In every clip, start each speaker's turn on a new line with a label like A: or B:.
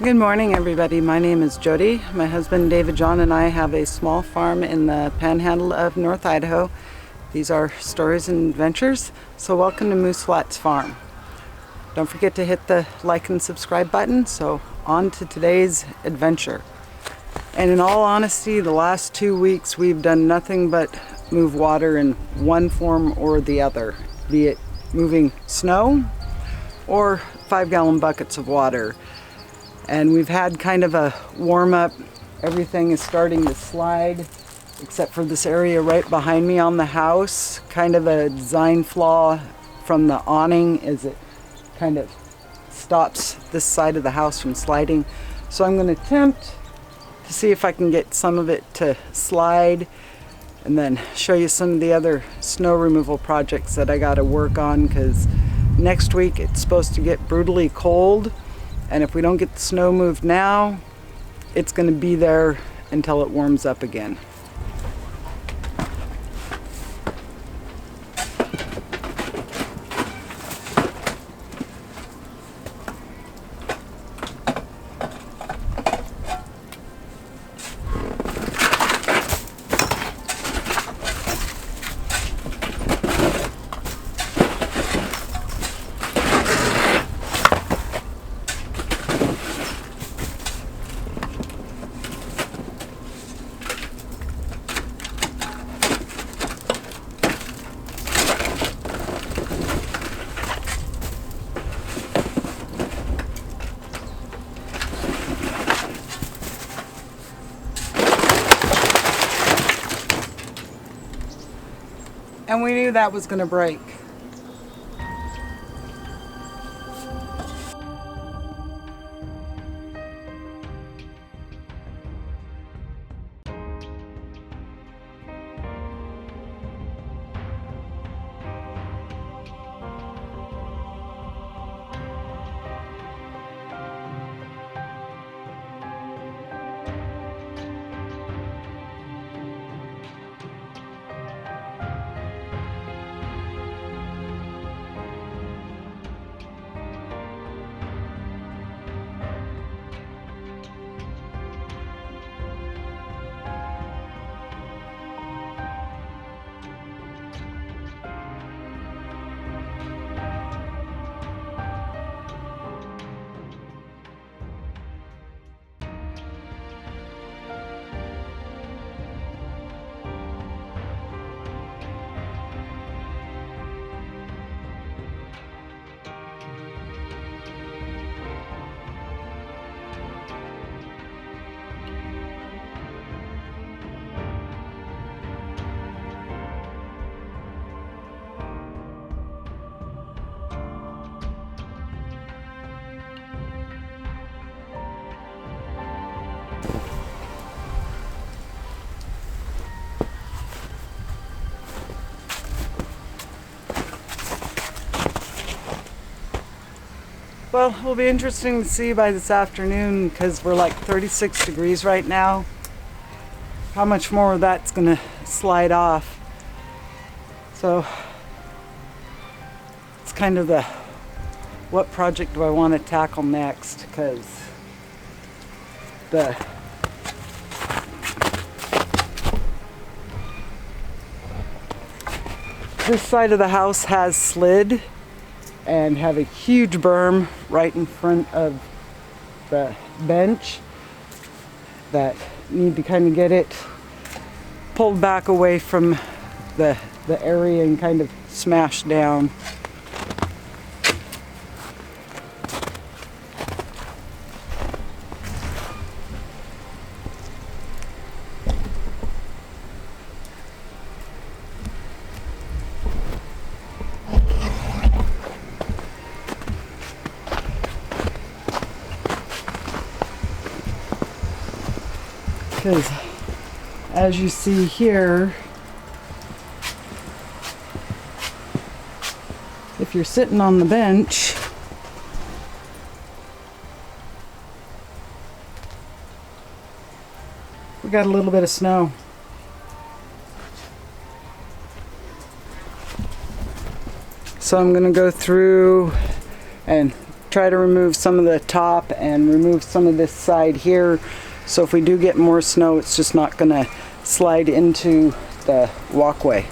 A: Good morning, everybody. My name is Jody. My husband David John and I have a small farm in the panhandle of North Idaho. These are stories and adventures, so welcome to Moose Flats Farm. Don't forget to hit the like and subscribe button. So on to today's adventure. And in all honesty, the last 2 weeks we've done nothing but move water in one form or the other, be it moving snow or 5-gallon buckets of water. And we've had kind of a warm up. Everything is starting to slide except for this area right behind me on the house. Kind of a design flaw from the awning is it kind of stops this side of the house from sliding. So I'm going to attempt to see if I can get some of it to slide and then show you some of the other snow removal projects that I got to work on, because next week it's supposed to get brutally cold. And if we don't get the snow moved now, it's going to be there until it warms up again. And we knew that was going to break. Well, it will be interesting to see by this afternoon, because we're like 36 degrees right now, how much more of that's going to slide off. So it's kind of the what project do I want to tackle next, because this side of the house has slid and have a huge berm right in front of the bench that need to kind of get it pulled back away from the area and kind of smashed down. Because as you see here, if you're sitting on the bench, we got a little bit of snow. So I'm going to go through and try to remove some of the top and remove some of this side here. So if we do get more snow, it's just not going to slide into the walkway.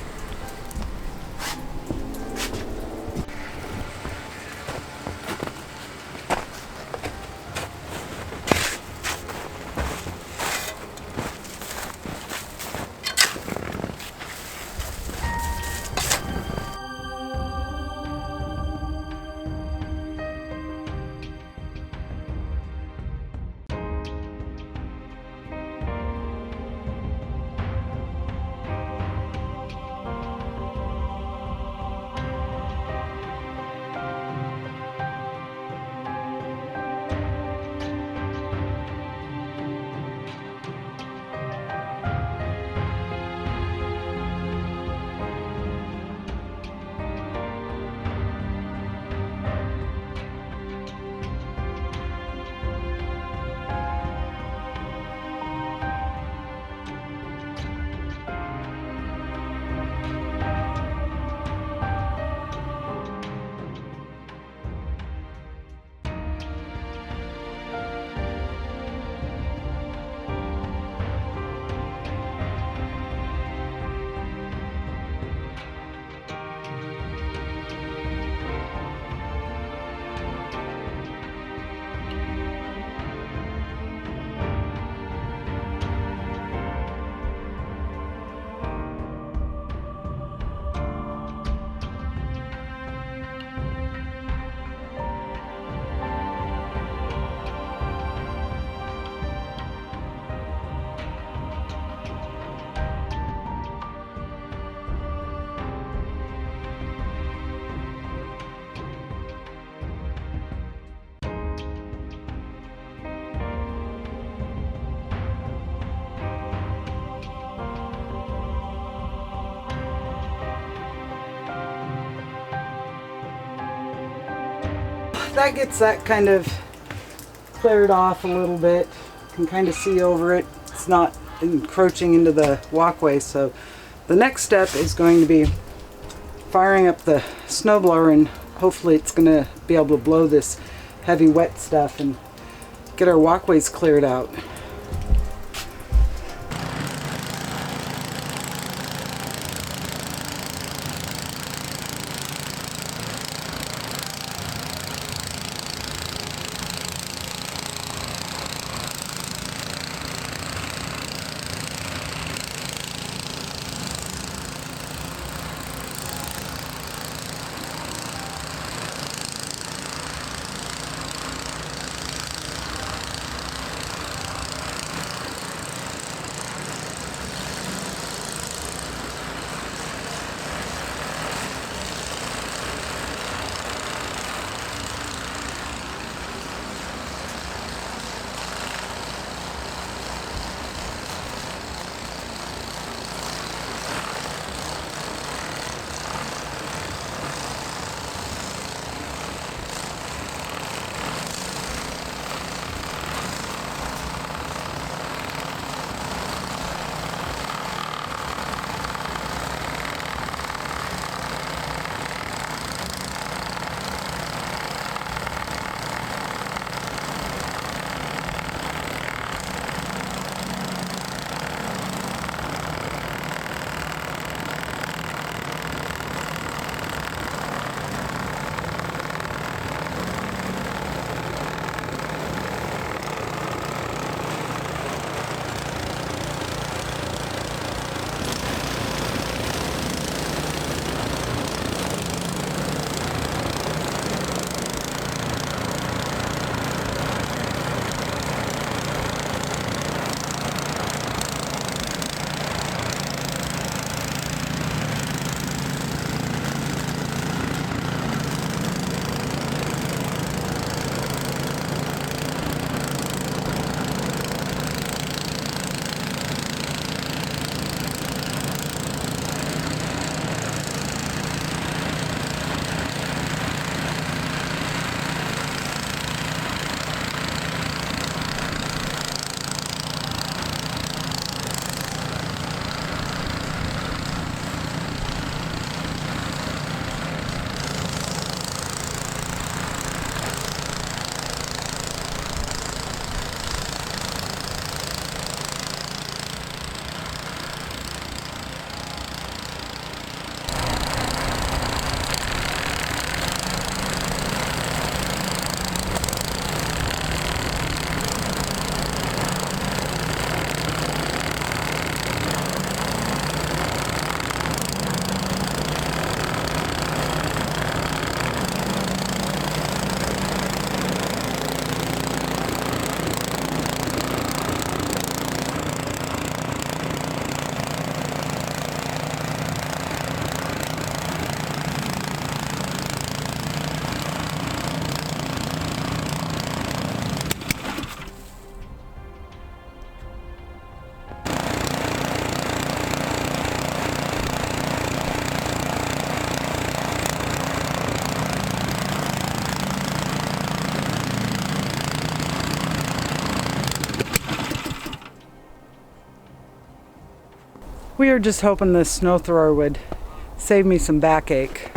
A: That gets that kind of cleared off a little bit. You can kind of see over it. It's not encroaching into the walkway. So the next step is going to be firing up the snowblower, and hopefully it's going to be able to blow this heavy wet stuff and get our walkways cleared out. We were just hoping the snow thrower would save me some backache.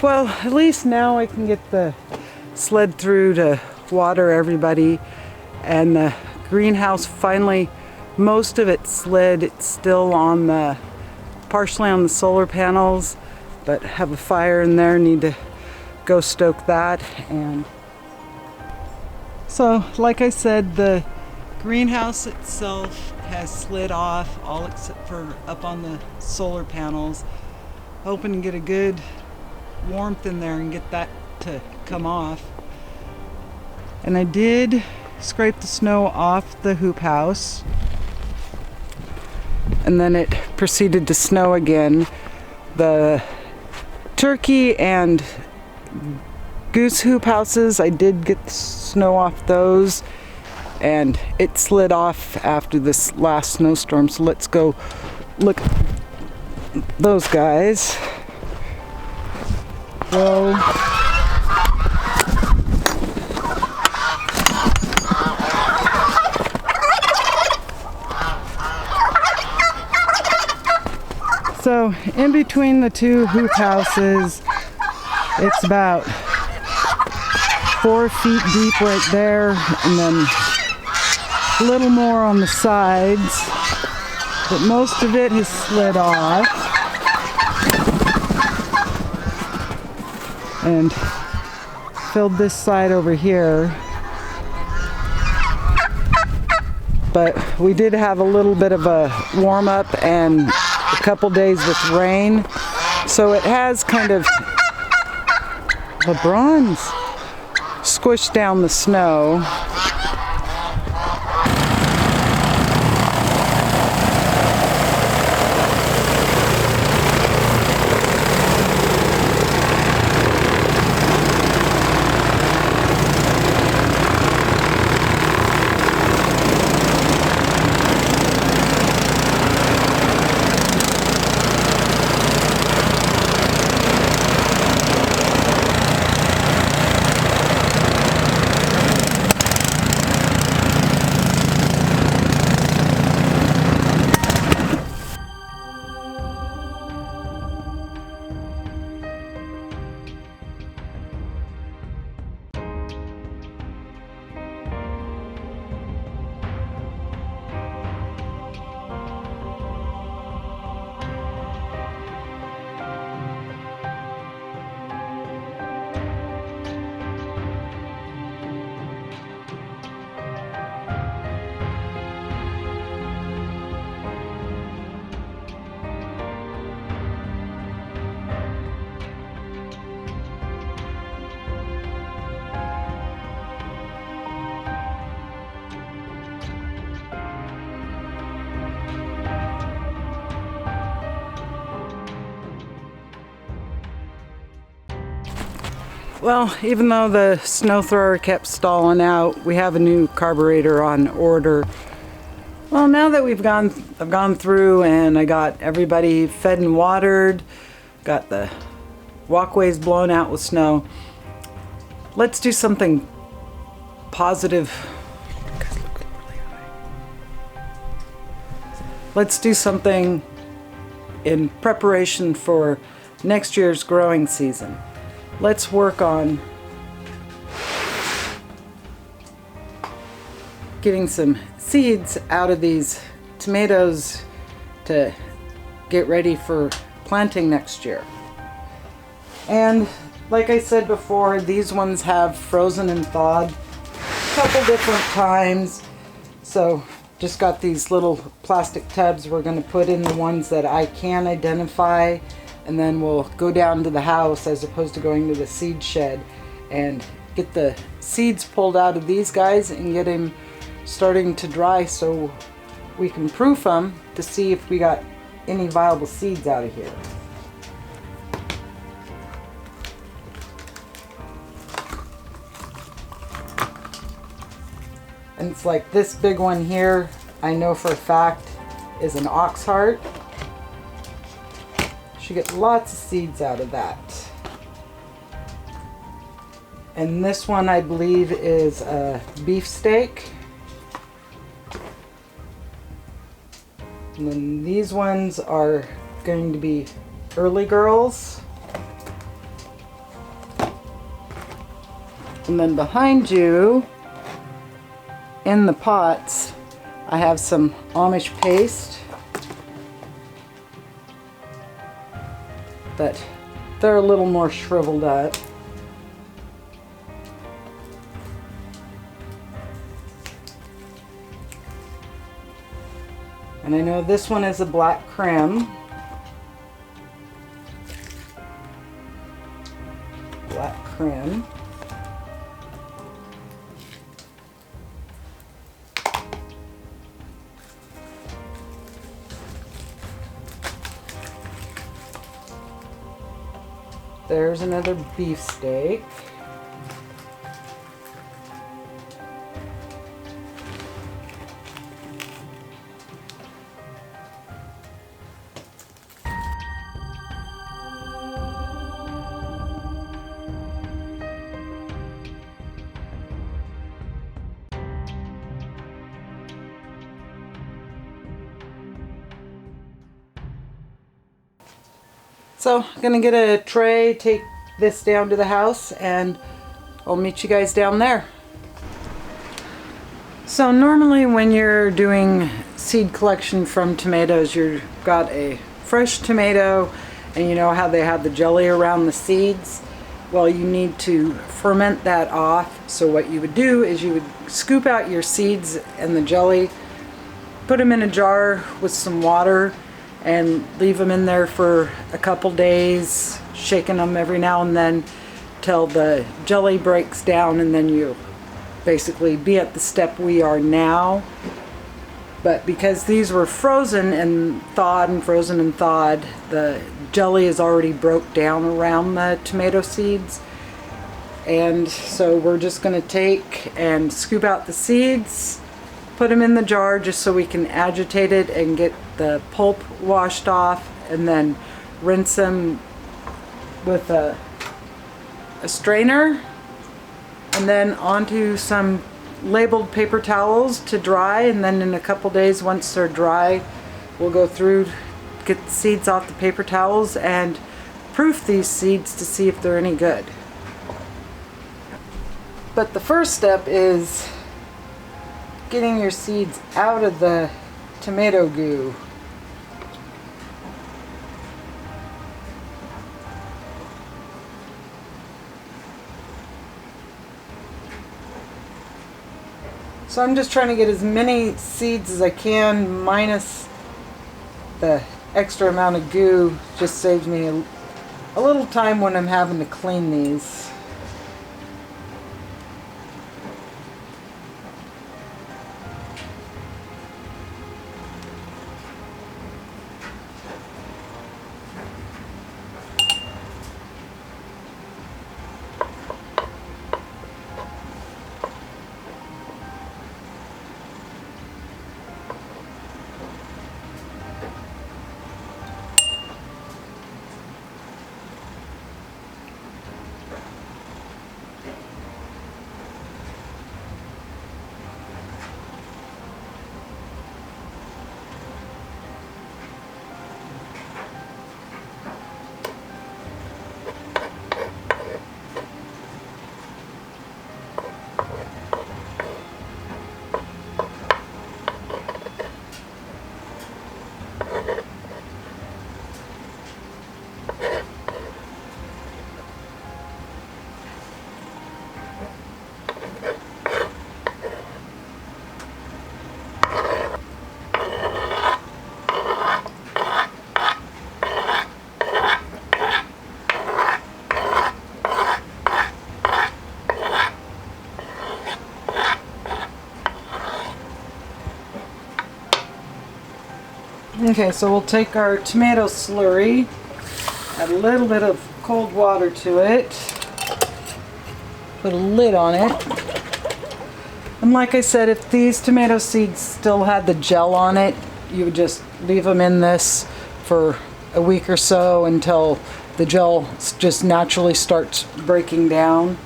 A: Well, at least now I can get the sled through to water everybody, and the greenhouse finally, most of it slid. It's still on the, partially on the solar panels, but have a fire in there, need to go stoke that. And so, like I said, the greenhouse itself has slid off, all except for up on the solar panels. Hoping to get a good warmth in there and get that to come off. And I did scrape the snow off the hoop house, and then it proceeded to snow again. The turkey and goose hoop houses, I did get the snow off those, and it slid off after this last snowstorm. So let's go look at those guys. Whoa. So in between the two hoop houses, it's about 4 feet deep right there, and then a little more on the sides, but most of it has slid off. And filled this side over here. But we did have a little bit of a warm up and a couple days with rain, so it has kind of, LeBron's squished down the snow. Well, even though the snow thrower kept stalling out, we have a new carburetor on order. Well, now that I've gone through and I got everybody fed and watered, got the walkways blown out with snow, let's do something positive. Let's do something in preparation for next year's growing season. Let's work on getting some seeds out of these tomatoes to get ready for planting next year. And like I said before, these ones have frozen and thawed a couple different times. So just got these little plastic tubs. We're going to put in the ones that I can identify, and then we'll go down to the house as opposed to going to the seed shed and get the seeds pulled out of these guys and get them starting to dry so we can proof them to see if we got any viable seeds out of here. And it's like this big one here, I know for a fact is an ox heart. Should get lots of seeds out of that. And this one I believe is a beefsteak. And then these ones are going to be early girls. And then behind you, in the pots, I have some Amish paste, but they're a little more shriveled up. And I know this one is a black creme. Black creme. There's another beefsteak. So I'm gonna get a tray, take this down to the house, and I'll meet you guys down there. So normally when you're doing seed collection from tomatoes, you've got a fresh tomato and you know how they have the jelly around the seeds. Well, you need to ferment that off. So what you would do is you would scoop out your seeds and the jelly, put them in a jar with some water, and leave them in there for a couple days, shaking them every now and then till the jelly breaks down, and then you basically be at the step we are now. But because these were frozen and thawed and frozen and thawed, the jelly is already broke down around the tomato seeds. And so we're just going to take and scoop out the seeds, put them in the jar just so we can agitate it and get the pulp washed off, and then rinse them with a strainer, and then onto some labeled paper towels to dry. And then in a couple days, once they're dry, we'll go through, get the seeds off the paper towels and proof these seeds to see if they're any good. But the first step is getting your seeds out of the tomato goo. So I'm just trying to get as many seeds as I can, minus the extra amount of goo. Just saves me a little time when I'm having to clean these. Okay, so we'll take our tomato slurry, add a little bit of cold water to it, put a lid on it. And like I said, if these tomato seeds still had the gel on it, you would just leave them in this for a week or so until the gel just naturally starts breaking down.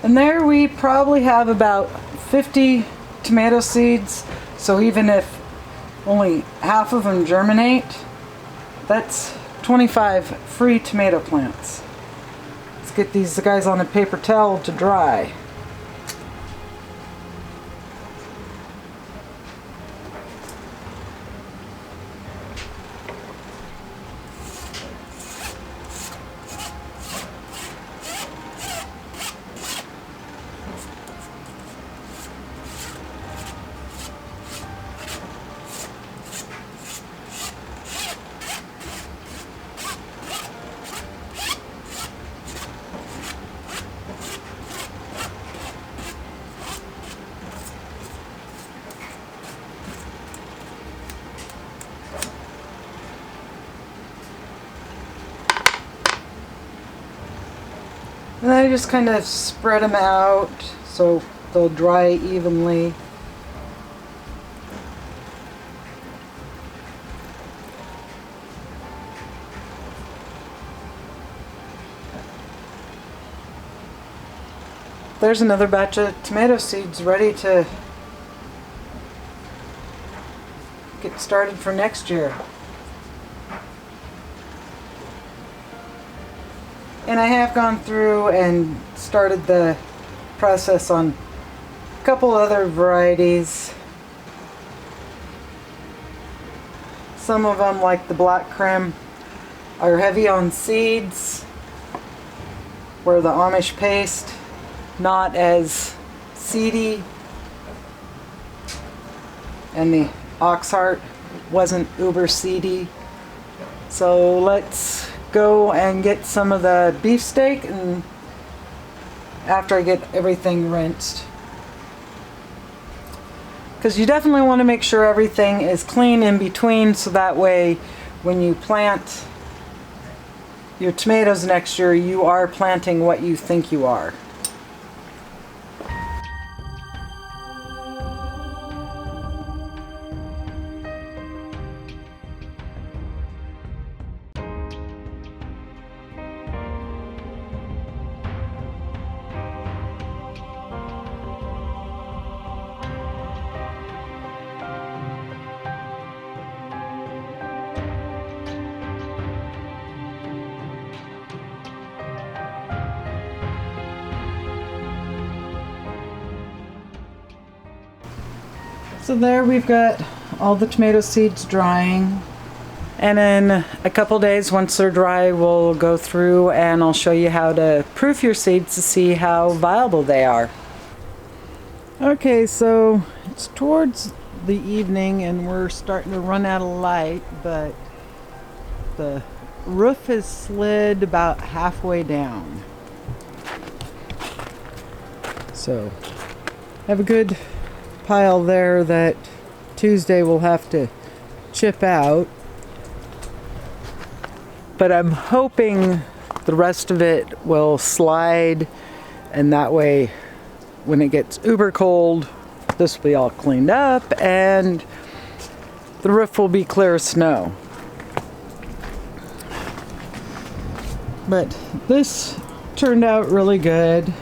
A: And there we probably have about 50 tomato seeds. So even if only half of them germinate, that's 25 free tomato plants. Let's get these guys on a paper towel to dry. And then I just kind of spread them out so they'll dry evenly. There's another batch of tomato seeds ready to get started for next year. And I have gone through and started the process on a couple other varieties. Some of them, like the Black Krim, are heavy on seeds, where the Amish paste, not as seedy, and the Oxheart wasn't uber seedy. So let's go and get some of the beefsteak, and after I get everything rinsed, because you definitely want to make sure everything is clean in between, so that way when you plant your tomatoes next year, you are planting what you think you are. So there we've got all the tomato seeds drying, and in a couple days, once they're dry, we'll go through and I'll show you how to proof your seeds to see how viable they are. Okay, so it's towards the evening and we're starting to run out of light, but the roof has slid about halfway down. So I have a good pile there that Tuesday we'll have to chip out, but I'm hoping the rest of it will slide, and that way when it gets uber cold, this will be all cleaned up and the roof will be clear of snow. But this turned out really good.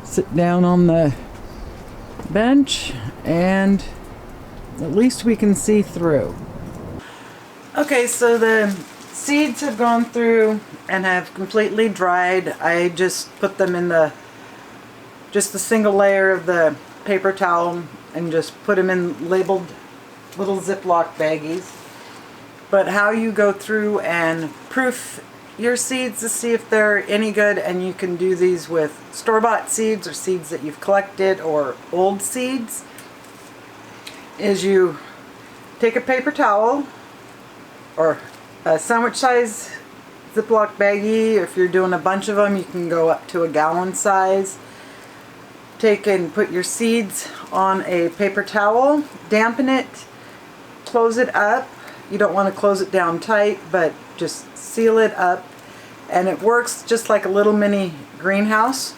A: Sit down on the bench and at least we can see through. Okay, so the seeds have gone through and have completely dried. I just put them in just a single layer of the paper towel and just put them in labeled little Ziploc baggies. But how you go through and proof your seeds to see if they're any good, and you can do these with store-bought seeds or seeds that you've collected or old seeds, is you take a paper towel or a sandwich size Ziploc baggie. If you're doing a bunch of them, you can go up to a gallon size. Take and put your seeds on a paper towel, dampen it, close it up. You don't want to close it down tight, but just seal it up, and it works just like a little mini greenhouse.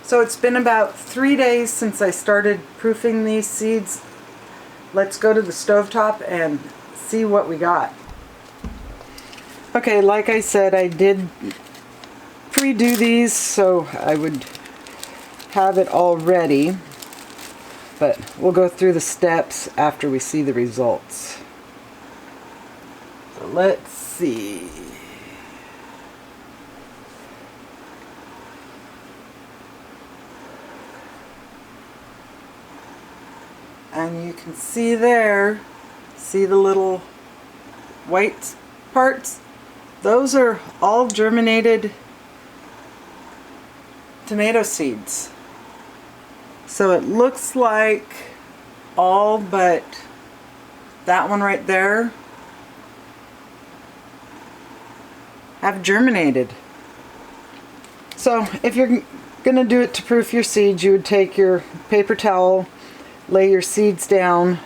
A: So it's been about 3 days since I started proofing these seeds. Let's go to the stovetop and see what we got. Okay, like I said, I did pre-do these so I would have it all ready, but we'll go through the steps after we see the results. So let's see. And you can see there, see the little white parts? Those are all germinated tomato seeds. So it looks like all but that one right there have germinated. So if you're gonna do it to proof your seeds, you would take your paper towel, lay your seeds down,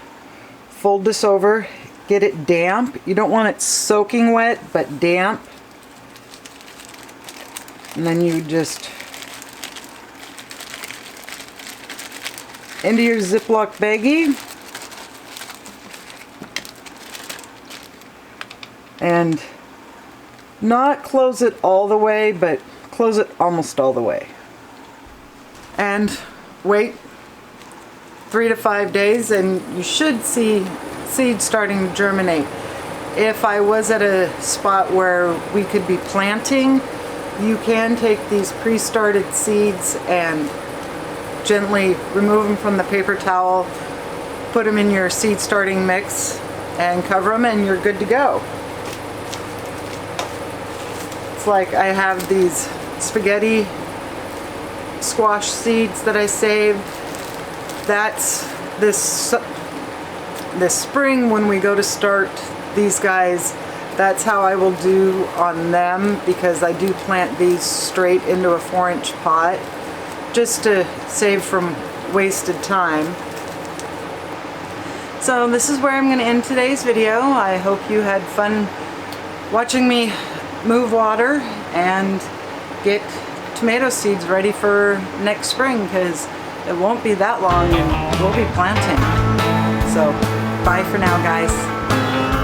A: fold this over, get it damp. You don't want it soaking wet, but damp. And then you just into your Ziploc baggie and not close it all the way, but close it almost all the way. And wait 3 to 5 days and you should see seeds starting to germinate. If I was at a spot where we could be planting, you can take these pre-started seeds and gently remove them from the paper towel, put them in your seed starting mix and cover them, and you're good to go. It's like I have these spaghetti squash seeds that I saved. That's this spring when we go to start these guys. That's how I will do on them, because I do plant these straight into a 4-inch pot just to save from wasted time. So this is where I'm going to end today's video. I hope you had fun watching me move water and get tomato seeds ready for next spring, because it won't be that long and we'll be planting. So bye for now, guys.